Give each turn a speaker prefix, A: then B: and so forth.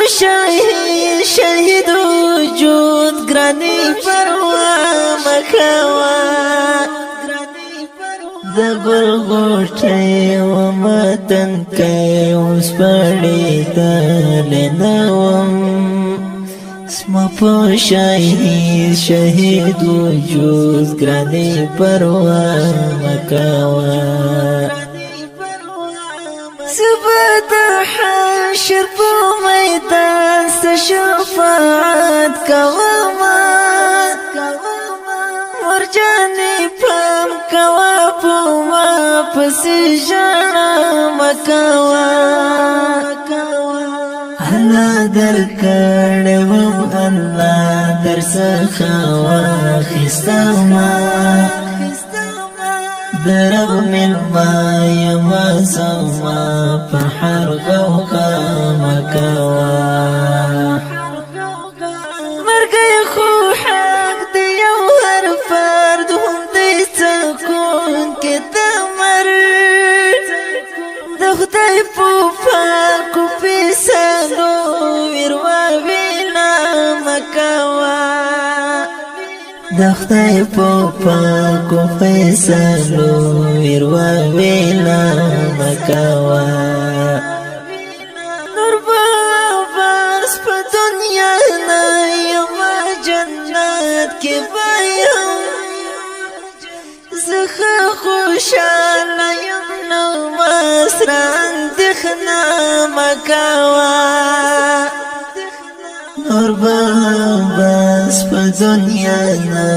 A: شهید شهید وجود گرانی پروا مکوا دبل غوټي و متن کوي اوس پړې دلنوم اسم په شهید وجود گرانی پروا مکوا سبت حشر په میدان شفاعت کوما مرجاني پام کوا پوما پس جانا مکوا الله در کړم الله در سخوا خستما درب ملما يما سما پحر غوغا مکوا مرګي خو حق دی یو هر فرد هم دی سکون کې تمر د خدای په پاکو پیسانو وروا وینا مکوا د خدای په پاکو پیسانو وروا وینا مکوا نور باس په دنیا نه یم جنت کې وایم زخه خوشاله یم نو مسران دخنا مکوا نور باس په دنیا نه